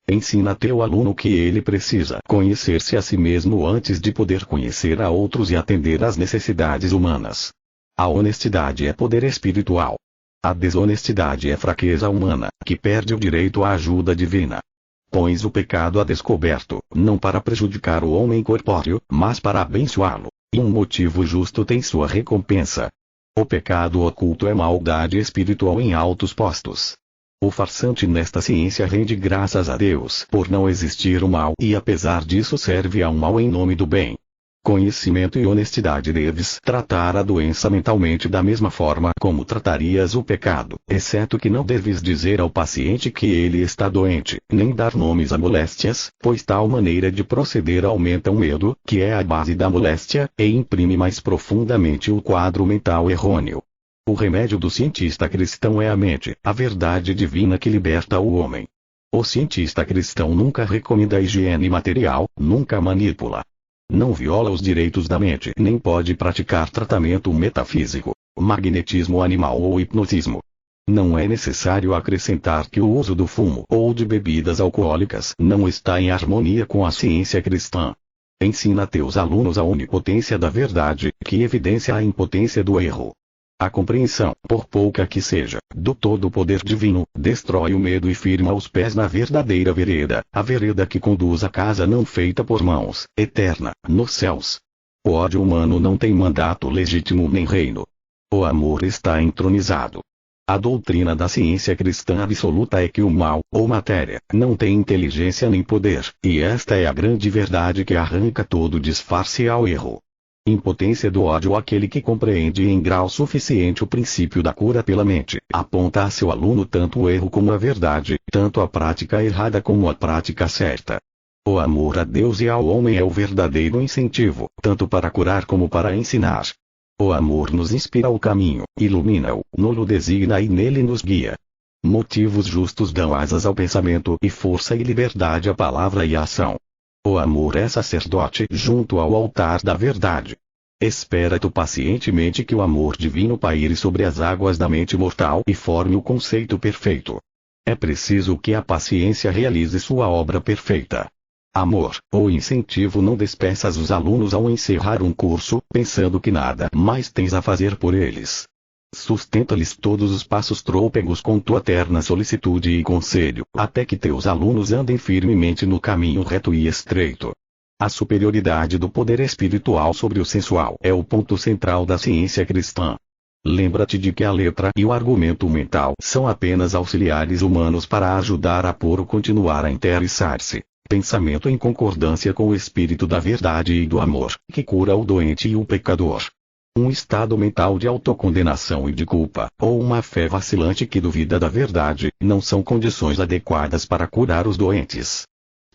Ensina a teu aluno que ele precisa conhecer-se a si mesmo antes de poder conhecer a outros e atender às necessidades humanas. A honestidade é poder espiritual. A desonestidade é fraqueza humana, que perde o direito à ajuda divina. Pões o pecado a descoberto, não para prejudicar o homem corpóreo, mas para abençoá-lo, e um motivo justo tem sua recompensa. O pecado oculto é maldade espiritual em altos postos. O farsante nesta ciência rende graças a Deus por não existir o mal e apesar disso serve ao mal em nome do bem. Conhecimento e honestidade. Deves tratar a doença mentalmente da mesma forma como tratarias o pecado, exceto que não deves dizer ao paciente que ele está doente, nem dar nomes a moléstias, pois tal maneira de proceder aumenta o medo, que é a base da moléstia, e imprime mais profundamente o quadro mental errôneo. O remédio do cientista cristão é a mente, a verdade divina que liberta o homem. O cientista cristão nunca recomenda a higiene material, nunca manipula. Não viola os direitos da mente nem pode praticar tratamento metafísico, magnetismo animal ou hipnotismo. Não é necessário acrescentar que o uso do fumo ou de bebidas alcoólicas não está em harmonia com a ciência cristã. Ensina a teus alunos a onipotência da verdade, que evidencia a impotência do erro. A compreensão, por pouca que seja, do todo poder divino, destrói o medo e firma os pés na verdadeira vereda, a vereda que conduz à casa não feita por mãos, eterna, nos céus. O ódio humano não tem mandato legítimo nem reino. O amor está entronizado. A doutrina da ciência cristã absoluta é que o mal, ou matéria, não tem inteligência nem poder, e esta é a grande verdade que arranca todo disfarce ao erro. Impotência do ódio. Aquele que compreende em grau suficiente o princípio da cura pela mente, aponta a seu aluno tanto o erro como a verdade, tanto a prática errada como a prática certa. O amor a Deus e ao homem é o verdadeiro incentivo, tanto para curar como para ensinar. O amor nos inspira o caminho, ilumina-o, nolo designa e nele nos guia. Motivos justos dão asas ao pensamento e força e liberdade à palavra e à ação. O amor é sacerdote junto ao altar da verdade. Espera tu pacientemente que o amor divino paire sobre as águas da mente mortal e forme o conceito perfeito. É preciso que a paciência realize sua obra perfeita. Amor, ou incentivo. Não despeças os alunos ao encerrar um curso, pensando que nada mais tens a fazer por eles. Sustenta-lhes todos os passos trôpegos com tua terna solicitude e conselho, até que teus alunos andem firmemente no caminho reto e estreito. A superioridade do poder espiritual sobre o sensual é o ponto central da ciência cristã. Lembra-te de que a letra e o argumento mental são apenas auxiliares humanos para ajudar a pôr o continuar a interessar-se. Pensamento em concordância com o espírito da verdade e do amor, que cura o doente e o pecador. Um estado mental de autocondenação e de culpa, ou uma fé vacilante que duvida da verdade, não são condições adequadas para curar os doentes.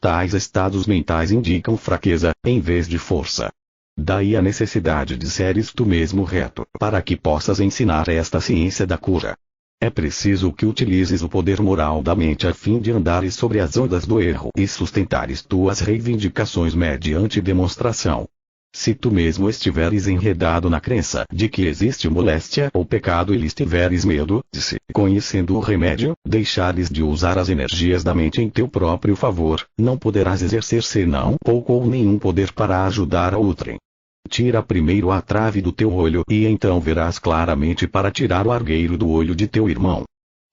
Tais estados mentais indicam fraqueza, em vez de força. Daí a necessidade de seres tu mesmo reto, para que possas ensinar esta ciência da cura. É preciso que utilizes o poder moral da mente a fim de andares sobre as ondas do erro e sustentares tuas reivindicações mediante demonstração. Se tu mesmo estiveres enredado na crença de que existe moléstia ou pecado e lhes tiveres medo, se, conhecendo o remédio, deixares de usar as energias da mente em teu próprio favor, não poderás exercer senão pouco ou nenhum poder para ajudar a outrem. Tira primeiro a trave do teu olho e então verás claramente para tirar o argueiro do olho de teu irmão.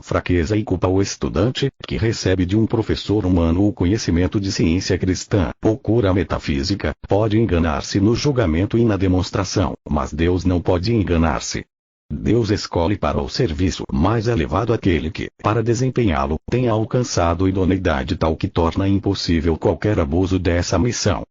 Fraqueza e culpa. O estudante, que recebe de um professor humano o conhecimento de ciência cristã, ou cura metafísica, pode enganar-se no julgamento e na demonstração, mas Deus não pode enganar-se. Deus escolhe para o serviço mais elevado aquele que, para desempenhá-lo, tenha alcançado idoneidade tal que torna impossível qualquer abuso dessa missão.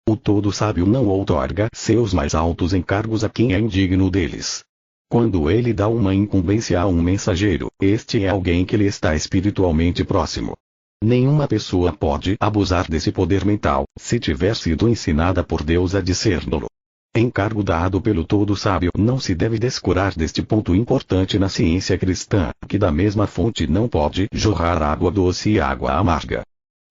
O todo sábio não outorga seus mais altos encargos a quem é indigno deles. Quando ele dá uma incumbência a um mensageiro, este é alguém que lhe está espiritualmente próximo. Nenhuma pessoa pode abusar desse poder mental, se tiver sido ensinada por Deus a discerni-lo. Encargo dado pelo todo sábio não se deve descurar deste ponto importante na ciência cristã, que da mesma fonte não pode jorrar água doce e água amarga.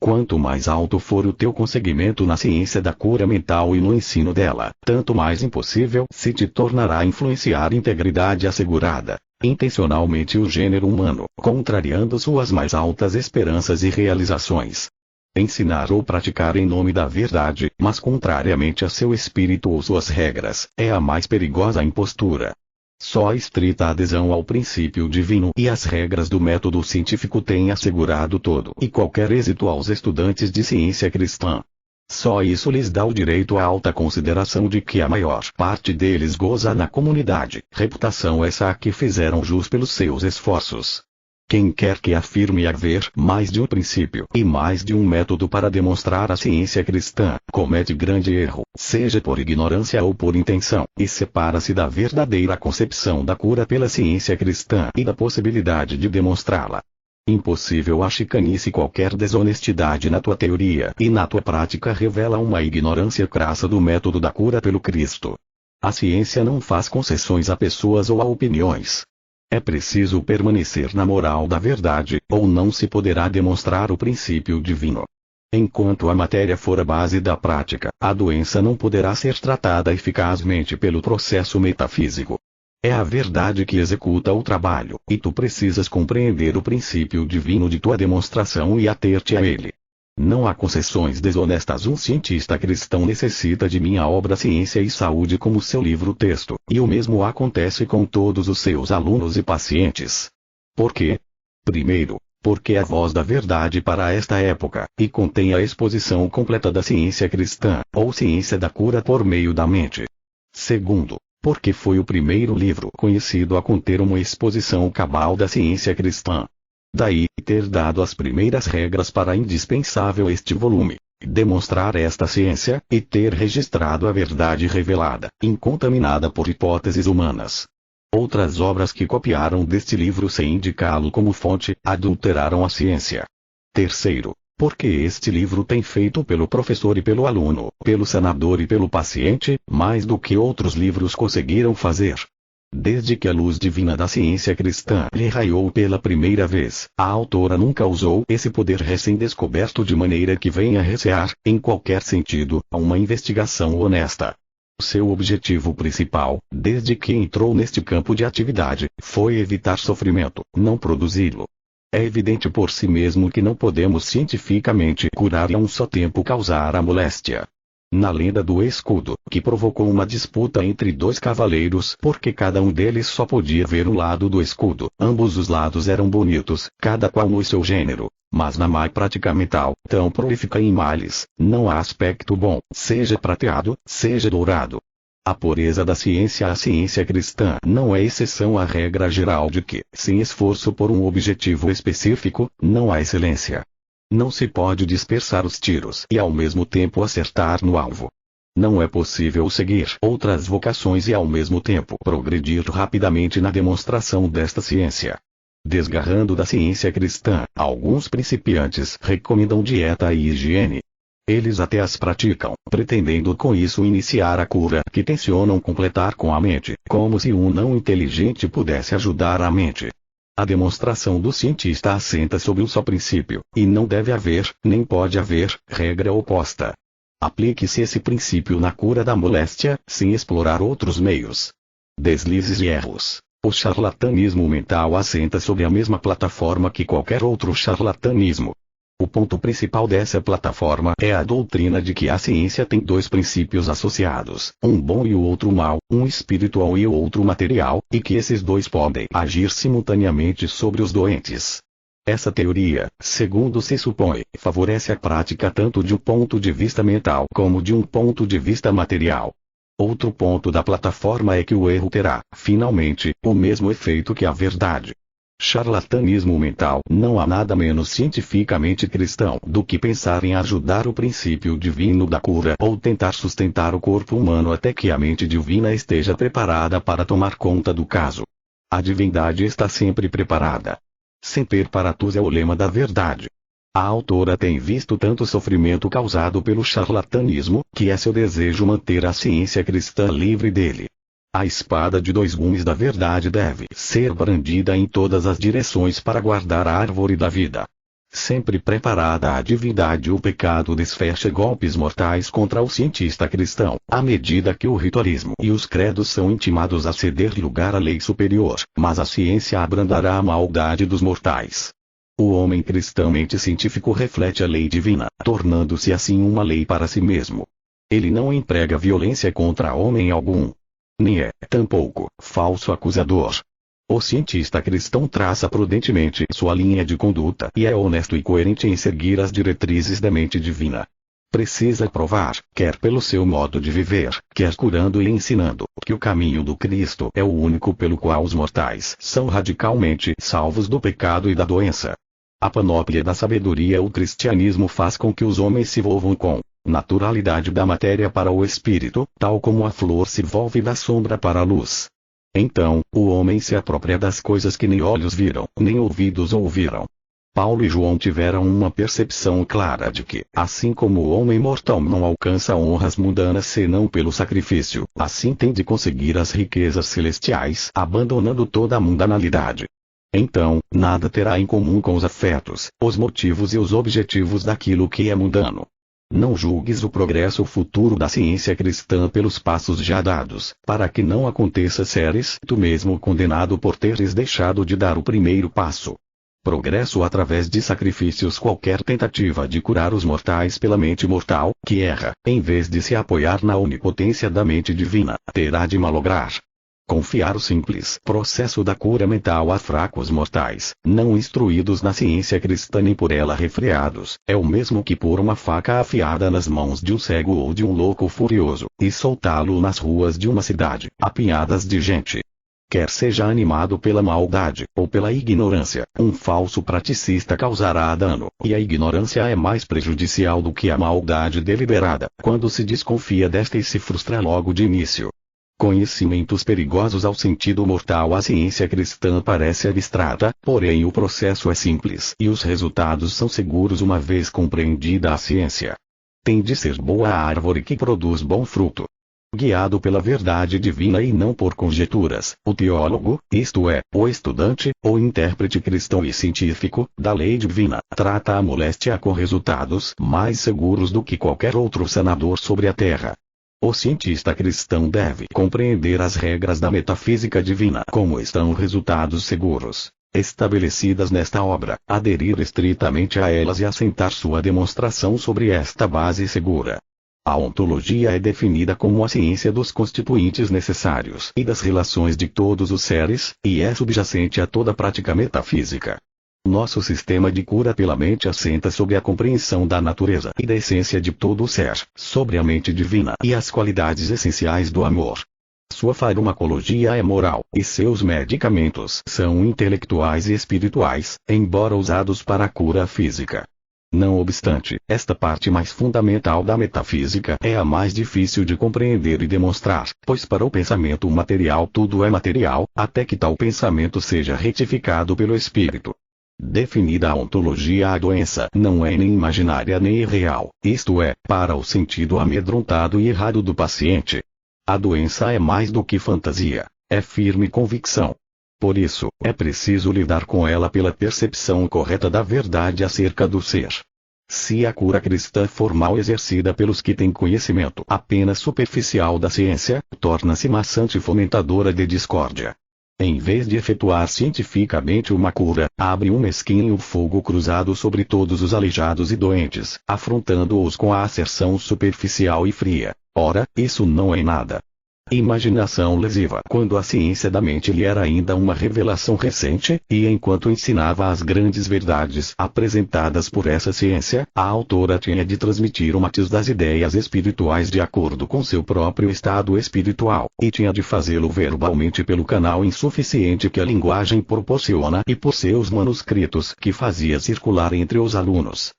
Quanto mais alto for o teu conseguimento na ciência da cura mental e no ensino dela, tanto mais impossível se te tornará influenciar integridade assegurada, intencionalmente o gênero humano, contrariando suas mais altas esperanças e realizações. Ensinar ou praticar em nome da verdade, mas contrariamente a seu espírito ou suas regras, é a mais perigosa impostura. Só a estrita adesão ao princípio divino e às regras do método científico tem assegurado todo e qualquer êxito aos estudantes de ciência cristã. Só isso lhes dá o direito à alta consideração de que a maior parte deles goza na comunidade, reputação essa a que fizeram jus pelos seus esforços. Quem quer que afirme haver mais de um princípio e mais de um método para demonstrar a ciência cristã, comete grande erro, seja por ignorância ou por intenção, e separa-se da verdadeira concepção da cura pela ciência cristã e da possibilidade de demonstrá-la. Impossível a chicanice. Qualquer desonestidade na tua teoria e na tua prática revela uma ignorância crassa do método da cura pelo Cristo. A ciência não faz concessões a pessoas ou a opiniões. É preciso permanecer na moral da verdade, ou não se poderá demonstrar o princípio divino. Enquanto a matéria for a base da prática, a doença não poderá ser tratada eficazmente pelo processo metafísico. É a verdade que executa o trabalho, e tu precisas compreender o princípio divino de tua demonstração e ater-te a ele. Não há concessões desonestas. Um cientista cristão necessita de minha obra Ciência e Saúde como seu livro-texto, e o mesmo acontece com todos os seus alunos e pacientes. Por quê? Primeiro, porque é a voz da verdade para esta época, e contém a exposição completa da ciência cristã, ou ciência da cura por meio da mente. Segundo, porque foi o primeiro livro conhecido a conter uma exposição cabal da ciência cristã. Daí, ter dado as primeiras regras para indispensável este volume, demonstrar esta ciência, e ter registrado a verdade revelada, incontaminada por hipóteses humanas. Outras obras que copiaram deste livro sem indicá-lo como fonte, adulteraram a ciência. Terceiro, porque este livro tem feito pelo professor e pelo aluno, pelo sanador e pelo paciente, mais do que outros livros conseguiram fazer. Desde que a luz divina da ciência cristã lhe raiou pela primeira vez, a autora nunca usou esse poder recém-descoberto de maneira que venha recear, em qualquer sentido, uma investigação honesta. Seu objetivo principal, desde que entrou neste campo de atividade, foi evitar sofrimento, não produzi-lo. É evidente por si mesmo que não podemos cientificamente curar e a um só tempo causar a moléstia. Na lenda do escudo, que provocou uma disputa entre dois cavaleiros porque cada um deles só podia ver um lado do escudo, ambos os lados eram bonitos, cada qual no seu gênero, mas na má prática mental, tão prolífica em males, não há aspecto bom, seja prateado, seja dourado. A pureza da ciência. A ciência cristã não é exceção à regra geral de que, sem esforço por um objetivo específico, não há excelência. Não se pode dispersar os tiros e ao mesmo tempo acertar no alvo. Não é possível seguir outras vocações e ao mesmo tempo progredir rapidamente na demonstração desta ciência. Desgarrando da ciência cristã, alguns principiantes recomendam dieta e higiene. Eles até as praticam, pretendendo com isso iniciar a cura que tencionam completar com a mente, como se um não inteligente pudesse ajudar a mente. A demonstração do cientista assenta sobre um só princípio, e não deve haver, nem pode haver, regra oposta. Aplique-se esse princípio na cura da moléstia, sem explorar outros meios. Deslizes e erros. O charlatanismo mental assenta sobre a mesma plataforma que qualquer outro charlatanismo. O ponto principal dessa plataforma é a doutrina de que a ciência tem dois princípios associados, um bom e o outro mau, um espiritual e o outro material, e que esses dois podem agir simultaneamente sobre os doentes. Essa teoria, segundo se supõe, favorece a prática tanto de um ponto de vista mental como de um ponto de vista material. Outro ponto da plataforma é que o erro terá, finalmente, o mesmo efeito que a verdade. Charlatanismo mental. Não há nada menos cientificamente cristão do que pensar em ajudar o princípio divino da cura ou tentar sustentar o corpo humano até que a mente divina esteja preparada para tomar conta do caso. A divindade está sempre preparada. Semper paratus é o lema da verdade. A autora tem visto tanto sofrimento causado pelo charlatanismo, que é seu desejo manter a ciência cristã livre dele. A espada de dois gumes da verdade deve ser brandida em todas as direções para guardar a árvore da vida. Sempre preparada a divindade, o pecado desfecha golpes mortais contra o cientista cristão, à medida que o ritualismo e os credos são intimados a ceder lugar à lei superior, mas a ciência abrandará a maldade dos mortais. O homem cristãomente científico reflete a lei divina, tornando-se assim uma lei para si mesmo. Ele não emprega violência contra homem algum. Nem é, tampouco, falso acusador. O cientista cristão traça prudentemente sua linha de conduta e é honesto e coerente em seguir as diretrizes da mente divina. Precisa provar, quer pelo seu modo de viver, quer curando e ensinando, que o caminho do Cristo é o único pelo qual os mortais são radicalmente salvos do pecado e da doença. A panóplia da sabedoria. O cristianismo faz com que os homens se volvam com naturalidade da matéria para o espírito, tal como a flor se volve da sombra para a luz. Então, o homem se apropria das coisas que nem olhos viram, nem ouvidos ouviram. Paulo e João tiveram uma percepção clara de que, assim como o homem mortal não alcança honras mundanas senão pelo sacrifício, assim tem de conseguir as riquezas celestiais, abandonando toda a mundanalidade. Então, nada terá em comum com os afetos, os motivos e os objetivos daquilo que é mundano. Não julgues o progresso futuro da ciência cristã pelos passos já dados, para que não aconteça seres tu mesmo condenado por teres deixado de dar o primeiro passo. Progresso através de sacrifícios. Qualquer tentativa de curar os mortais pela mente mortal, que erra, em vez de se apoiar na onipotência da mente divina, terá de malograr. Confiar o simples processo da cura mental a fracos mortais, não instruídos na ciência cristã nem por ela refreados, é o mesmo que pôr uma faca afiada nas mãos de um cego ou de um louco furioso, e soltá-lo nas ruas de uma cidade, apinhadas de gente. Quer seja animado pela maldade, ou pela ignorância, um falso praticista causará dano, e a ignorância é mais prejudicial do que a maldade deliberada, quando se desconfia desta e se frustra logo de início. Conhecimentos perigosos ao sentido mortal. A ciência cristã parece abstrata, porém o processo é simples e os resultados são seguros uma vez compreendida a ciência. Tem de ser boa a árvore que produz bom fruto. Guiado pela verdade divina e não por conjecturas, o teólogo, isto é, o estudante, ou intérprete cristão e científico, da lei divina, trata a moléstia com resultados mais seguros do que qualquer outro sanador sobre a terra. O cientista cristão deve compreender as regras da metafísica divina como estão resultados seguros, estabelecidas nesta obra, aderir estritamente a elas e assentar sua demonstração sobre esta base segura. A ontologia é definida como a ciência dos constituintes necessários e das relações de todos os seres, e é subjacente a toda prática metafísica. Nosso sistema de cura pela mente assenta sobre a compreensão da natureza e da essência de todo o ser, sobre a mente divina e as qualidades essenciais do amor. Sua farmacologia é moral, e seus medicamentos são intelectuais e espirituais, embora usados para a cura física. Não obstante, esta parte mais fundamental da metafísica é a mais difícil de compreender e demonstrar, pois para o pensamento material tudo é material, até que tal pensamento seja retificado pelo espírito. Definida a ontologia, a doença não é nem imaginária nem irreal, isto é, para o sentido amedrontado e errado do paciente. A doença é mais do que fantasia, é firme convicção. Por isso, é preciso lidar com ela pela percepção correta da verdade acerca do ser. Se a cura cristã for mal exercida pelos que têm conhecimento apenas superficial da ciência, torna-se maçante e fomentadora de discórdia. Em vez de efetuar cientificamente uma cura, abre um mesquinho fogo cruzado sobre todos os aleijados e doentes, afrontando-os com a asserção superficial e fria. Ora, isso não é nada. Imaginação lesiva. Quando a ciência da mente lhe era ainda uma revelação recente, e enquanto ensinava as grandes verdades apresentadas por essa ciência, a autora tinha de transmitir o matiz das ideias espirituais de acordo com seu próprio estado espiritual, e tinha de fazê-lo verbalmente pelo canal insuficiente que a linguagem proporciona e por seus manuscritos que fazia circular entre os alunos.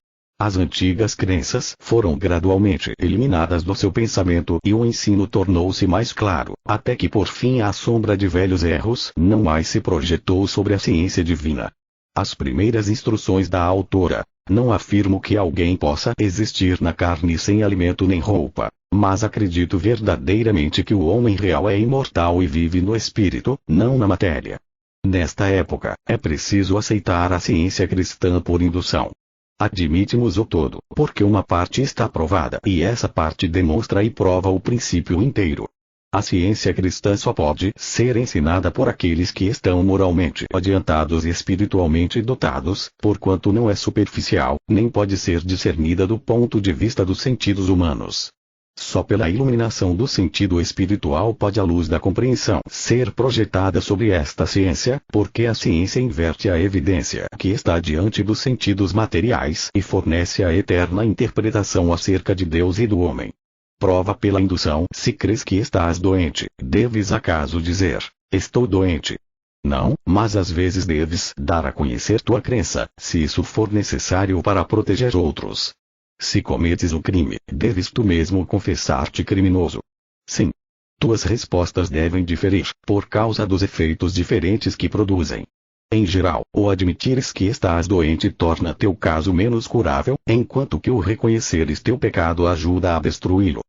As antigas crenças foram gradualmente eliminadas do seu pensamento e o ensino tornou-se mais claro, até que por fim a sombra de velhos erros não mais se projetou sobre a ciência divina. As primeiras instruções da autora: não afirmo que alguém possa existir na carne sem alimento nem roupa, mas acredito verdadeiramente que o homem real é imortal e vive no espírito, não na matéria. Nesta época, é preciso aceitar a ciência cristã por indução. Admitimos o todo, porque uma parte está provada e essa parte demonstra e prova o princípio inteiro. A ciência cristã só pode ser ensinada por aqueles que estão moralmente adiantados e espiritualmente dotados, porquanto não é superficial, nem pode ser discernida do ponto de vista dos sentidos humanos. Só pela iluminação do sentido espiritual pode a luz da compreensão ser projetada sobre esta ciência, porque a ciência inverte a evidência que está diante dos sentidos materiais e fornece a eterna interpretação acerca de Deus e do homem. Prova pela indução: se crês que estás doente, deves acaso dizer, estou doente? Não, mas às vezes deves dar a conhecer tua crença, se isso for necessário para proteger outros. Se cometes o crime, deves tu mesmo confessar-te criminoso. Sim. Tuas respostas devem diferir, por causa dos efeitos diferentes que produzem. Em geral, o admitires que estás doente torna teu caso menos curável, enquanto que o reconheceres teu pecado ajuda a destruí-lo.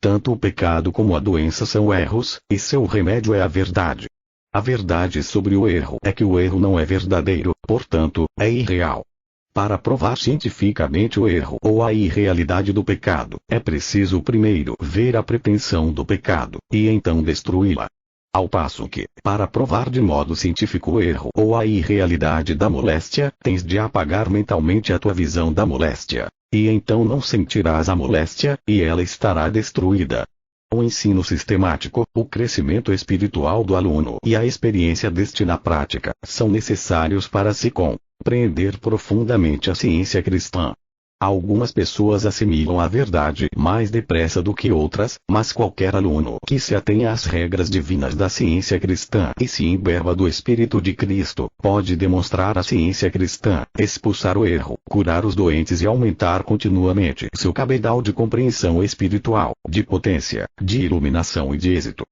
Tanto o pecado como a doença são erros, e seu remédio é a verdade. A verdade sobre o erro é que o erro não é verdadeiro, portanto, é irreal. Para provar cientificamente o erro ou a irrealidade do pecado, é preciso primeiro ver a pretensão do pecado, e então destruí-la. Ao passo que, para provar de modo científico o erro ou a irrealidade da moléstia, tens de apagar mentalmente a tua visão da moléstia. E então não sentirás a moléstia, e ela estará destruída. O ensino sistemático, o crescimento espiritual do aluno e a experiência deste na prática, são necessários para se compreender profundamente a ciência cristã. Algumas pessoas assimilam a verdade mais depressa do que outras, mas qualquer aluno que se atenha às regras divinas da ciência cristã e se imberba do Espírito de Cristo, pode demonstrar a ciência cristã, expulsar o erro, curar os doentes e aumentar continuamente seu cabedal de compreensão espiritual, de potência, de iluminação e de êxito.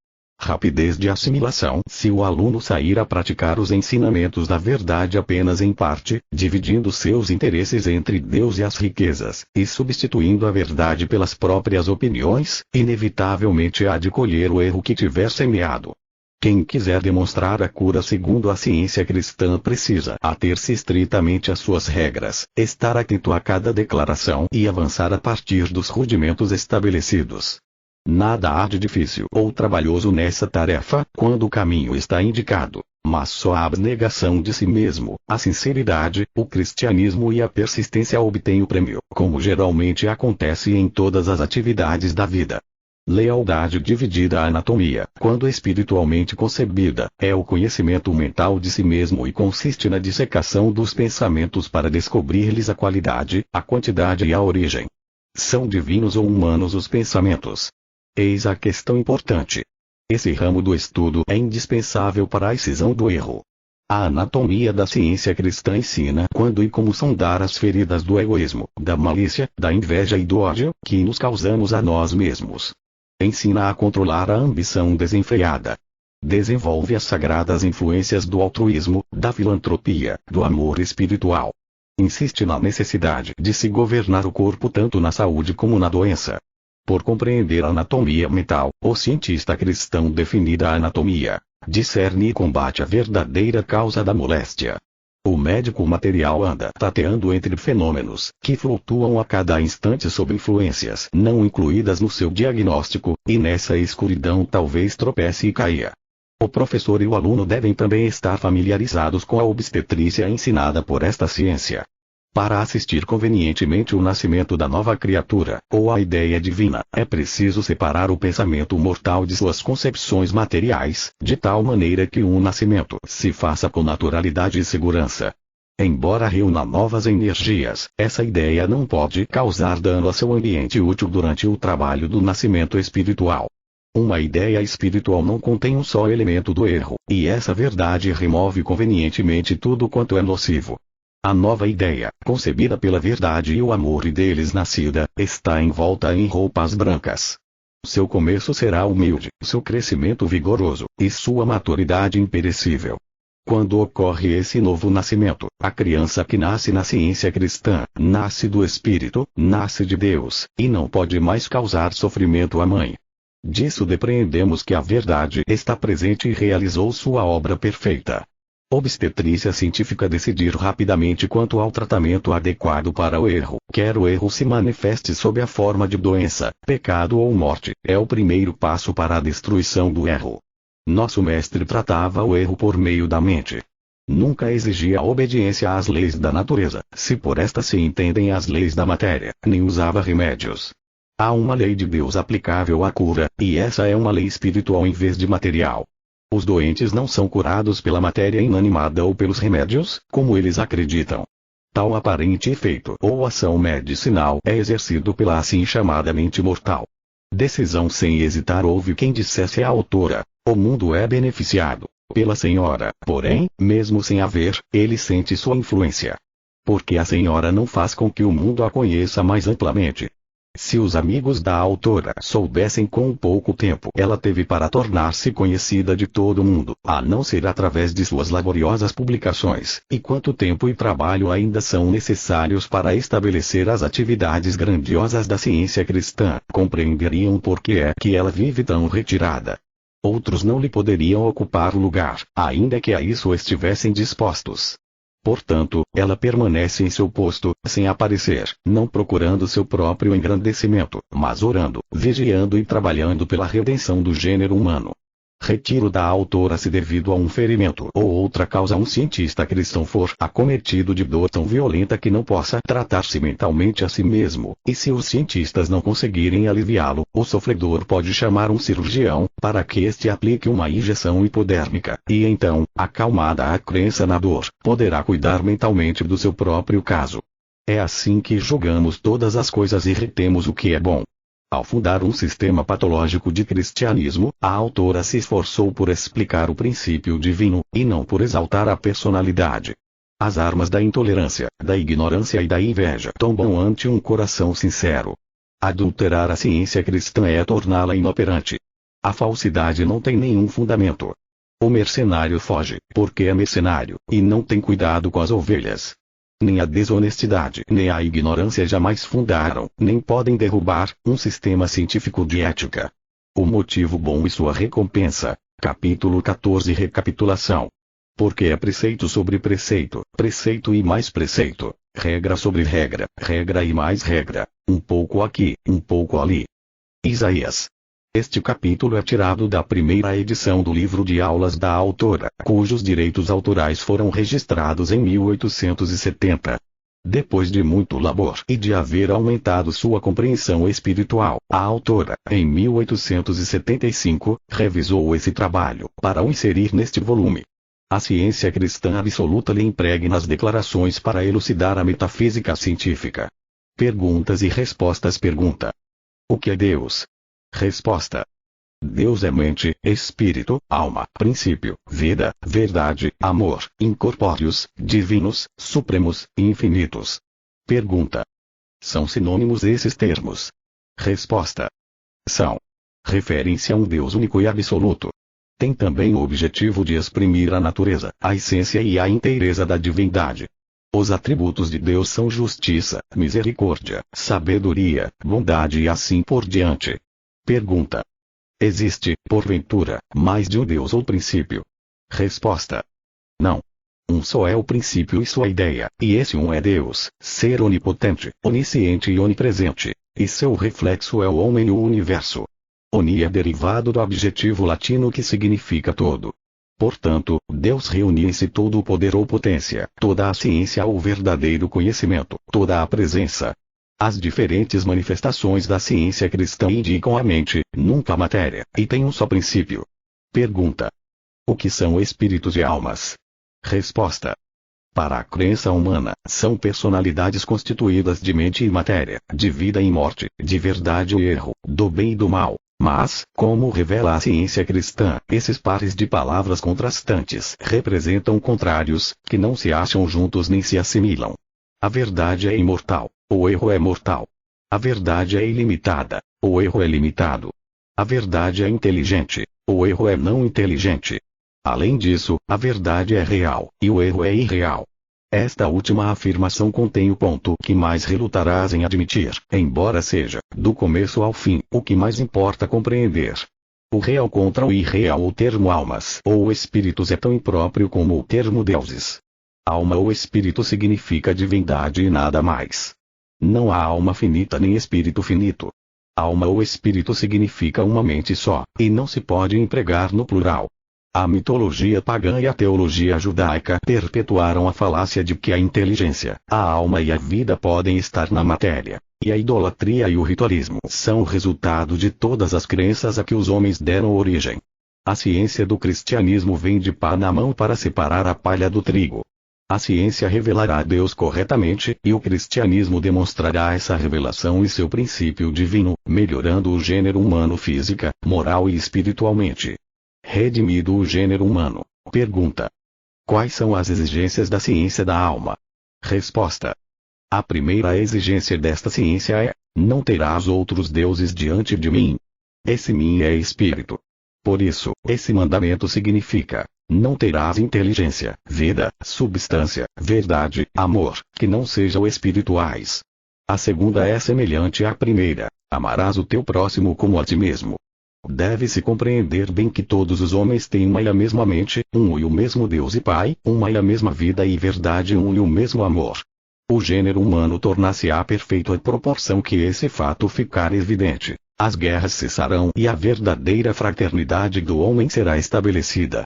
Rapidez de assimilação: se o aluno sair a praticar os ensinamentos da verdade apenas em parte, dividindo seus interesses entre Deus e as riquezas, e substituindo a verdade pelas próprias opiniões, inevitavelmente há de colher o erro que tiver semeado. Quem quiser demonstrar a cura segundo a ciência cristã precisa ater-se estritamente às suas regras, estar atento a cada declaração e avançar a partir dos rudimentos estabelecidos. Nada há de difícil ou trabalhoso nessa tarefa, quando o caminho está indicado, mas só a abnegação de si mesmo, a sinceridade, o cristianismo e a persistência obtêm o prêmio, como geralmente acontece em todas as atividades da vida. Lealdade dividida. A anatomia, quando espiritualmente concebida, é o conhecimento mental de si mesmo e consiste na dissecação dos pensamentos para descobrir-lhes a qualidade, a quantidade e a origem. São divinos ou humanos os pensamentos? Eis a questão importante. Esse ramo do estudo é indispensável para a excisão do erro. A anatomia da ciência cristã ensina quando e como sondar as feridas do egoísmo, da malícia, da inveja e do ódio, que nos causamos a nós mesmos. Ensina a controlar a ambição desenfreada. Desenvolve as sagradas influências do altruísmo, da filantropia, do amor espiritual. Insiste na necessidade de se governar o corpo tanto na saúde como na doença. Por compreender a anatomia mental, o cientista cristão definida a anatomia, discerne e combate a verdadeira causa da moléstia. O médico material anda tateando entre fenômenos que flutuam a cada instante sob influências não incluídas no seu diagnóstico, e nessa escuridão talvez tropece e caia. O professor e o aluno devem também estar familiarizados com a obstetrícia ensinada por esta ciência. Para assistir convenientemente o nascimento da nova criatura, ou a ideia divina, é preciso separar o pensamento mortal de suas concepções materiais, de tal maneira que um nascimento se faça com naturalidade e segurança. Embora reúna novas energias, essa ideia não pode causar dano a seu ambiente útil durante o trabalho do nascimento espiritual. Uma ideia espiritual não contém um só elemento do erro, e essa verdade remove convenientemente tudo quanto é nocivo. A nova ideia, concebida pela verdade e o amor e deles nascida, está envolta em roupas brancas. Seu começo será humilde, seu crescimento vigoroso, e sua maturidade imperecível. Quando ocorre esse novo nascimento, a criança que nasce na ciência cristã, nasce do Espírito, nasce de Deus, e não pode mais causar sofrimento à mãe. Disso depreendemos que a verdade está presente e realizou sua obra perfeita. Obstetrícia científica decidir rapidamente quanto ao tratamento adequado para o erro, quer o erro se manifeste sob a forma de doença, pecado ou morte, é o primeiro passo para a destruição do erro. Nosso mestre tratava o erro por meio da mente. Nunca exigia obediência às leis da natureza, se por esta se entendem as leis da matéria, nem usava remédios. Há uma lei de Deus aplicável à cura, e essa é uma lei espiritual em vez de material. Os doentes não são curados pela matéria inanimada ou pelos remédios, como eles acreditam. Tal aparente efeito ou ação medicinal é exercido pela assim chamada mente mortal. Decisão sem hesitar houve quem dissesse à autora: o mundo é beneficiado pela senhora, porém, mesmo sem haver, ele sente sua influência. Porque a senhora não faz com que o mundo a conheça mais amplamente. Se os amigos da autora soubessem quão pouco tempo ela teve para tornar-se conhecida de todo mundo, a não ser através de suas laboriosas publicações, e quanto tempo e trabalho ainda são necessários para estabelecer as atividades grandiosas da ciência cristã, compreenderiam por que é que ela vive tão retirada. Outros não lhe poderiam ocupar o lugar, ainda que a isso estivessem dispostos. Portanto, ela permanece em seu posto, sem aparecer, não procurando seu próprio engrandecimento, mas orando, vigiando e trabalhando pela redenção do gênero humano. Retiro da autora se devido a um ferimento ou outra causa um cientista cristão for acometido de dor tão violenta que não possa tratar-se mentalmente a si mesmo, e se os cientistas não conseguirem aliviá-lo, o sofredor pode chamar um cirurgião, para que este aplique uma injeção hipodérmica, e então, acalmada a crença na dor, poderá cuidar mentalmente do seu próprio caso. É assim que julgamos todas as coisas e retemos o que é bom. Ao fundar um sistema patológico de cristianismo, a autora se esforçou por explicar o princípio divino, e não por exaltar a personalidade. As armas da intolerância, da ignorância e da inveja tombam ante um coração sincero. Adulterar a ciência cristã é torná-la inoperante. A falsidade não tem nenhum fundamento. O mercenário foge, porque é mercenário, e não tem cuidado com as ovelhas. Nem a desonestidade nem a ignorância jamais fundaram, nem podem derrubar, um sistema científico de ética. O motivo bom e sua recompensa. Capítulo 14 Recapitulação. Porque é preceito sobre preceito, preceito e mais preceito, regra sobre regra, regra e mais regra, um pouco aqui, um pouco ali. Isaías. Este capítulo é tirado da primeira edição do livro de aulas da autora, cujos direitos autorais foram registrados em 1870. Depois de muito labor e de haver aumentado sua compreensão espiritual, a autora, em 1875, revisou esse trabalho, para o inserir neste volume. A ciência cristã absoluta lhe impregna as declarações para elucidar a metafísica científica. Perguntas e respostas. Pergunta: o que é Deus? Resposta: Deus é mente, espírito, alma, princípio, vida, verdade, amor, incorpóreos, divinos, supremos, infinitos. Pergunta: são sinônimos esses termos? Resposta: são. Referem-se a um Deus único e absoluto. Tem também o objetivo de exprimir a natureza, a essência e a inteireza da divindade. Os atributos de Deus são justiça, misericórdia, sabedoria, bondade e assim por diante. Pergunta: existe, porventura, mais de um Deus ou princípio? Resposta: não. Um só é o princípio e sua ideia, e esse um é Deus, ser onipotente, onisciente e onipresente, e seu reflexo é o homem e o universo. Oni é derivado do adjetivo latino que significa todo. Portanto, Deus reúne em si todo o poder ou potência, toda a ciência ou verdadeiro conhecimento, toda a presença. As diferentes manifestações da ciência cristã indicam a mente, nunca a matéria, e têm um só princípio. Pergunta: o que são espíritos e almas? Resposta: para a crença humana, são personalidades constituídas de mente e matéria, de vida e morte, de verdade e erro, do bem e do mal. Mas, como revela a ciência cristã, esses pares de palavras contrastantes representam contrários, que não se acham juntos nem se assimilam. A verdade é imortal, o erro é mortal. A verdade é ilimitada, o erro é limitado. A verdade é inteligente, o erro é não inteligente. Além disso, a verdade é real, e o erro é irreal. Esta última afirmação contém o ponto que mais relutarás em admitir, embora seja, do começo ao fim, o que mais importa compreender. O real contra o irreal. O termo almas ou espíritos é tão impróprio como o termo deuses. Alma ou espírito significa divindade e nada mais. Não há alma finita nem espírito finito. Alma ou espírito significa uma mente só, e não se pode empregar no plural. A mitologia pagã e a teologia judaica perpetuaram a falácia de que a inteligência, a alma e a vida podem estar na matéria, e a idolatria e o ritualismo são o resultado de todas as crenças a que os homens deram origem. A ciência do cristianismo vem de pá na mão para separar a palha do trigo. A ciência revelará Deus corretamente, e o cristianismo demonstrará essa revelação e seu princípio divino, melhorando o gênero humano física, moral e espiritualmente. Redimido o gênero humano. Pergunta: quais são as exigências da ciência da alma? Resposta: a primeira exigência desta ciência é: não terás outros deuses diante de mim. Esse mim é espírito. Por isso, esse mandamento significa: não terás inteligência, vida, substância, verdade, amor, que não sejam espirituais. A segunda é semelhante à primeira: amarás o teu próximo como a ti mesmo. Deve-se compreender bem que todos os homens têm uma e a mesma mente, um e o mesmo Deus e Pai, uma e a mesma vida e verdade, um e o mesmo amor. O gênero humano tornar-se-á perfeito à proporção que esse fato ficar evidente. As guerras cessarão e a verdadeira fraternidade do homem será estabelecida.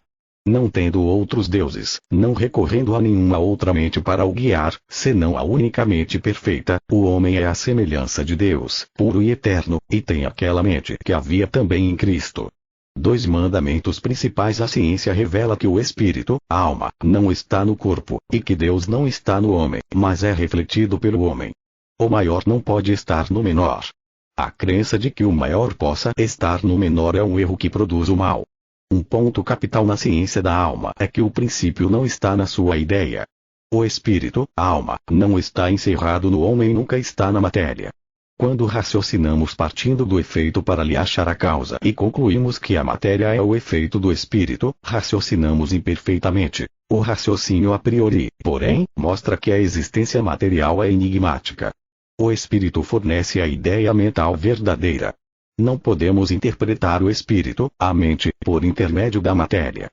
Não tendo outros deuses, não recorrendo a nenhuma outra mente para o guiar, senão a única mente perfeita, o homem é a semelhança de Deus, puro e eterno, e tem aquela mente que havia também em Cristo. Dois mandamentos principais. A ciência revela que o espírito, a alma, não está no corpo, e que Deus não está no homem, mas é refletido pelo homem. O maior não pode estar no menor. A crença de que o maior possa estar no menor é um erro que produz o mal. Um ponto capital na ciência da alma é que o princípio não está na sua ideia. O espírito, a alma, não está encerrado no homem e nunca está na matéria. Quando raciocinamos partindo do efeito para lhe achar a causa e concluímos que a matéria é o efeito do espírito, raciocinamos imperfeitamente. O raciocínio a priori, porém, mostra que a existência material é enigmática. O espírito fornece a ideia mental verdadeira. Não podemos interpretar o espírito, a mente, por intermédio da matéria.